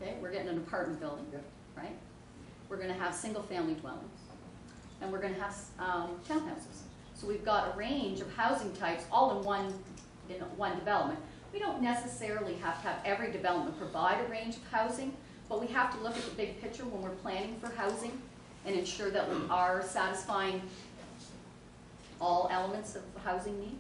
Okay, we're getting an apartment building, Yep. right? We're going to have single-family dwellings, and we're going to have townhouses. So we've got a range of housing types all in one development. We don't necessarily have to have every development provide a range of housing, but we have to look at the big picture when we're planning for housing and ensure that we are satisfying all elements of housing need.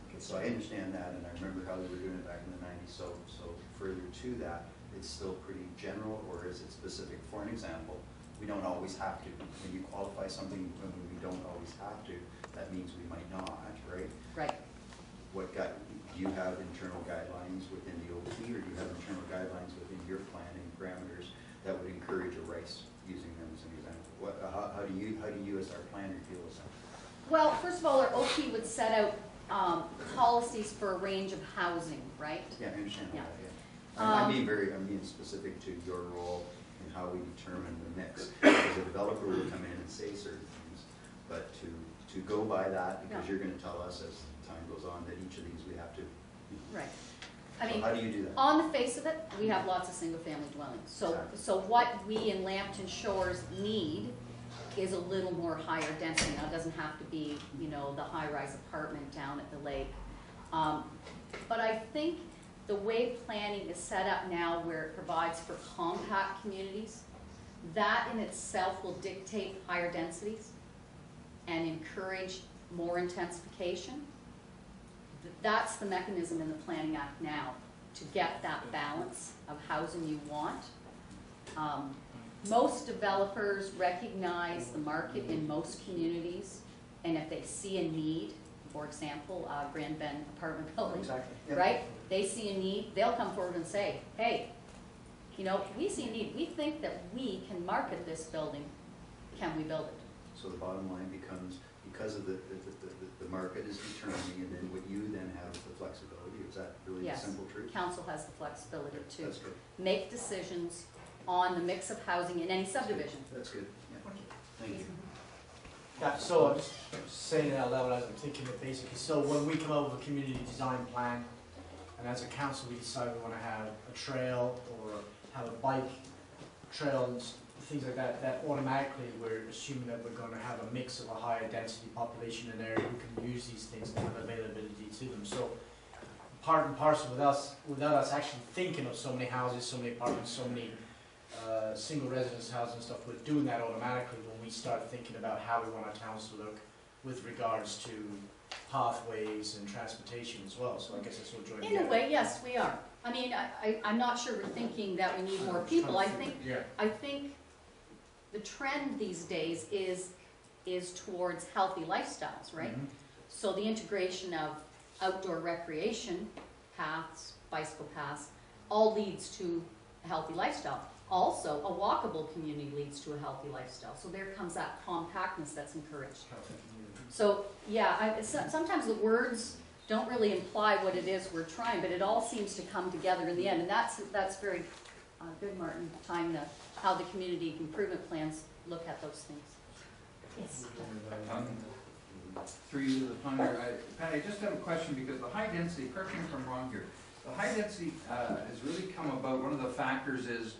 Okay, so I understand that, and I remember how they were doing it back in the 90s. So further to that, it's still pretty general, or is it specific? For an example, we don't always have to. When you qualify something when we don't always have to, that means we might not, right? Right. Do you have internal guidelines within the OP, or do you have internal guidelines within your planning parameters that would encourage a RICE, using them as an example? How do you as our planner deal with that? Well, first of all, our OP would set out policies for a range of housing, right? Yeah, I understand Yeah. that. Yeah. I'm being specific to your role and how we determine the mix. Because a developer will come in and say certain things, but to go by that, because you're going to tell us as time goes on that each of these we have to. Right. I mean, how do you do that? On the face of it, we have lots of single-family dwellings. So what we in Lambton Shores need is a little more higher density. Now, it doesn't have to be, you know, the high-rise apartment down at the lake. But I think the way planning is set up now, where it provides for compact communities, that in itself will dictate higher densities and encourage more intensification. That's the mechanism in the Planning Act now, to get that balance of housing you want. Most developers recognize the market in most communities, and if they see a need, for example, Grand Bend apartment building, Exactly. Yep. right? They see a need, they'll come forward and say, hey, you know, we see a need. We think that we can market this building. Can we build it? So the bottom line becomes, because of the market is determining, and then what you then have is the flexibility. Is that really the simple truth? Council has the flexibility to That's good. make decisions on the mix of housing in any subdivision. That's good. Yeah. Thank you. Yeah, so I'm just saying it out loud as I'm thinking it basically. So when we come up with a community design plan, and as a council we decide we want to have a trail or have a bike trail and things like that, that automatically we're assuming that we're going to have a mix of a higher density population in an area who can use these things and have availability to them. So part and parcel with us, without us actually thinking of so many houses, so many apartments, so many single residence houses and stuff, we're doing that automatically when we start thinking about how we want our towns to look with regards to pathways and transportation as well. So I guess it's all joined together. In a way, yes, we are. I mean, I'm not sure we're thinking that we need more people. I think the trend these days is towards healthy lifestyles, right? Mm-hmm. So the integration of outdoor recreation paths, bicycle paths, all leads to a healthy lifestyle. Also, a walkable community leads to a healthy lifestyle. So there comes that compactness that's encouraged. So yeah, sometimes the words don't really imply what it is we're trying, but it all seems to come together in the end. And that's very good, Martin, tying how the community improvement plans look at those things. Yes. Through you to the planner, Pat, I just have a question, because the high density, correct me if I'm wrong here, the high density has really come about, one of the factors is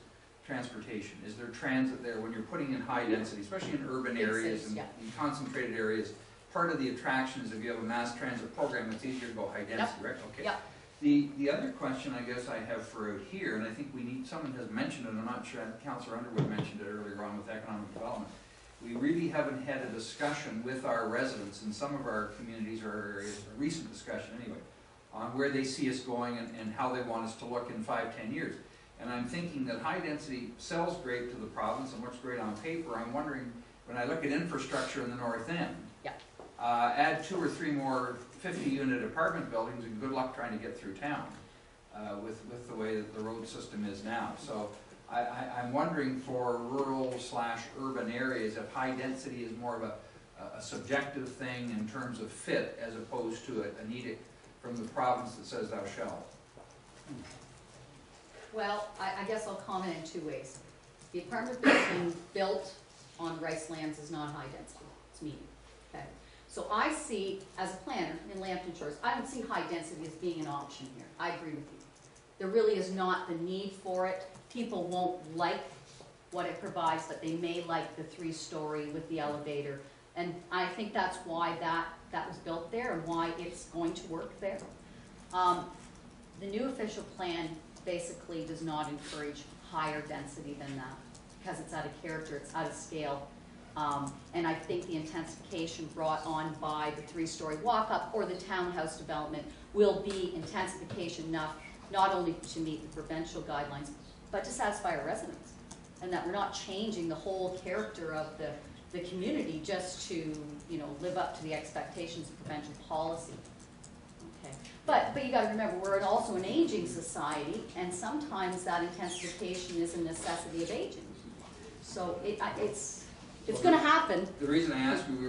transportation. Is there transit there when you're putting in high density, especially in urban areas and in concentrated areas? Part of the attraction is if you have a mass transit program, it's easier to go high density, right? Okay. Yep. The other question I guess I have for out here, and I think we need, someone has mentioned it, I'm not sure, Councillor Underwood mentioned it earlier on with economic development. We really haven't had a discussion with our residents in some of our communities or areas, a recent discussion anyway, on where they see us going and how they want us to look in 5–10 years. And I'm thinking that high density sells great to the province and looks great on paper. I'm wondering, when I look at infrastructure in the north end, add 2 or 3 more 50-unit apartment buildings and good luck trying to get through town with the way that the road system is now. So I'm wondering for rural/urban areas if high density is more of a subjective thing in terms of fit as opposed to an edict from the province that says thou shalt. Well, I guess I'll comment in 2 ways. The apartment building built on rice lands is not high density, it's medium. Okay. So I see, as a planner in Lambton Shores, I don't see high density as being an option here. I agree with you. There really is not the need for it people won't like what it provides, but they may like the 3-story with the elevator. And I think that's why that was built there and why it's going to work there. The new official plan basically does not encourage higher density than that because it's out of character, it's out of scale. And I think the intensification brought on by the 3-story walk-up or the townhouse development will be intensification enough not only to meet the provincial guidelines, but to satisfy our residents. And that we're not changing the whole character of the community just to, you know, live up to the expectations of provincial policy. Okay. But you gotta remember, we're also an aging society, and sometimes that intensification is a necessity of aging. So it's gonna happen. The reason I asked you, we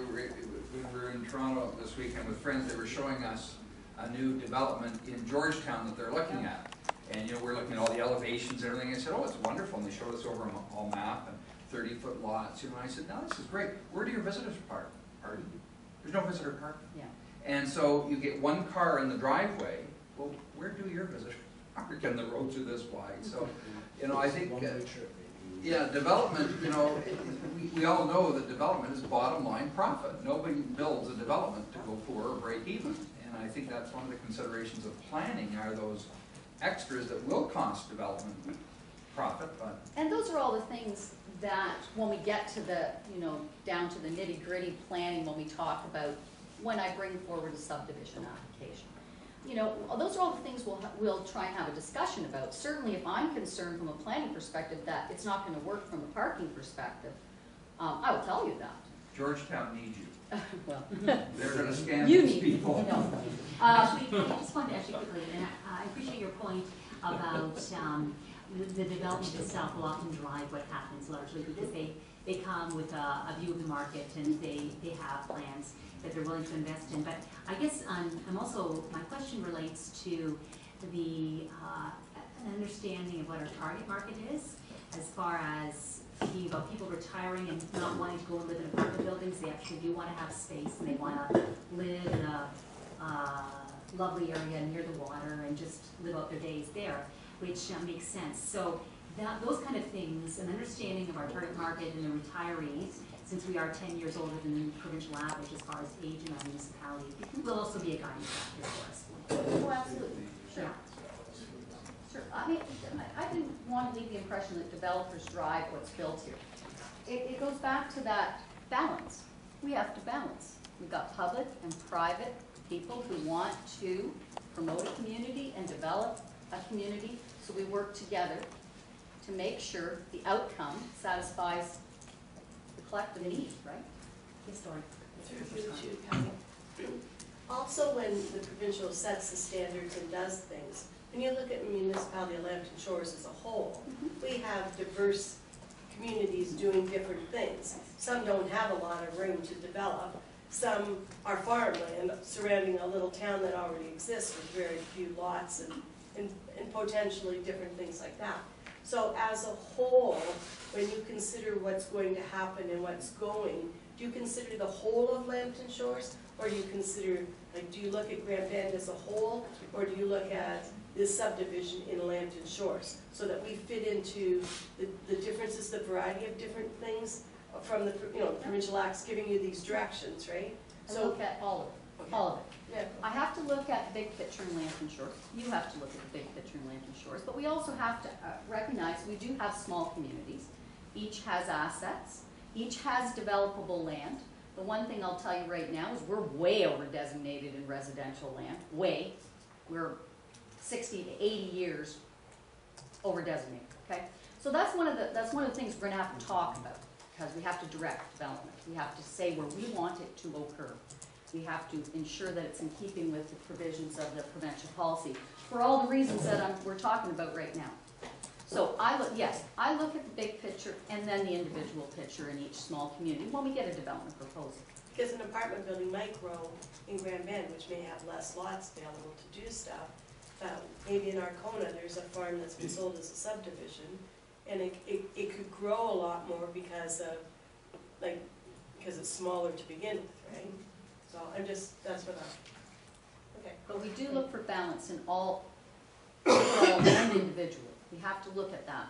were in Toronto this weekend with friends. They were showing us a new development in Georgetown that they're looking at. And you know, we're looking at all the elevations and everything. I said, oh, it's wonderful. And they showed us over a map and 30-foot lots. You know, and I said, no, this is great. Where do your visitors park? Pardon? There's no visitor parking. Yeah. And so you get one car in the driveway. Well, where do your visitors park? And the roads are this wide. So, you know, I think, yeah, development, you know, we all know that development is bottom line profit. Nobody builds a development to go poor or break even. And I think that's one of the considerations of planning are those extras that will cost development profit. But And those are all the things that when we get to the, you know, down to the nitty-gritty planning, when we talk about, when I bring forward a subdivision application. You know, those are all the things we'll try and have a discussion about. Certainly if I'm concerned from a planning perspective that it's not going to work from a parking perspective, I will tell you that. Georgetown needs you. Well, They're going to scam you these need people. No. Actually, I just wanted to actually quickly, and I appreciate your point about the development itself will often drive what happens largely because they come with a view of the market and they have plans that they're willing to invest in. But I guess I'm also, my question relates to the an understanding of what our target market is as far as about people retiring and not wanting to go and live in apartment buildings. They actually do want to have space and they want to live in a lovely area near the water and just live out their days there, which makes sense. So those kind of things, an understanding of our target market and the retirees, since we are 10 years older than the provincial average as far as age in our municipality, will also be a guiding factor for us. Oh, absolutely. Sure. Yeah. Sure. I mean, I didn't want to leave the impression that developers drive what's built here. It goes back to that balance. We have to balance. We've got public and private people who want to promote a community and develop a community, so we work together to make sure the outcome satisfies the collective need, right? Yes, Dory. Also, when the provincial sets the standards and does things, when you look at the municipality of Lambton Shores as a whole, we have diverse communities doing different things. Some don't have a lot of room to develop. Some are farmland surrounding a little town that already exists with very few lots and potentially different things like that. So as a whole, when you consider what's going to happen and what's going, do you consider the whole of Lambton Shores? Or do you consider, like, do you look at Grand Bend as a whole? Or do you look at this subdivision in Lambton Shores? So that we fit into the differences, the variety of different things from the, you know, provincial acts giving you these directions, right? I look at all of it, Okay. all of it. Yeah. I have to look at the big picture in Lambton Shores. You have to look at the big picture in Lambton Shores. But we also have to recognize we do have small communities. Each has assets. Each has developable land. The one thing I'll tell you right now is we're way over designated in residential land. Way. We're 60 to 80 years over designated. Okay. So that's one of the things we're going to have to talk about because we have to direct development. We have to say where we want it to occur. We have to ensure that it's in keeping with the provisions of the provincial policy for all the reasons that we're talking about right now. So I look at the big picture and then the individual picture in each small community when we get a development proposal. Because an apartment building might grow in Grand Bend, which may have less lots available to do stuff. Maybe in Arcona, there's a farm that's been sold as a subdivision, and it could grow a lot more because it's smaller to begin with, right? So that's what okay. But we do look for balance in all and individual. We have to look at that.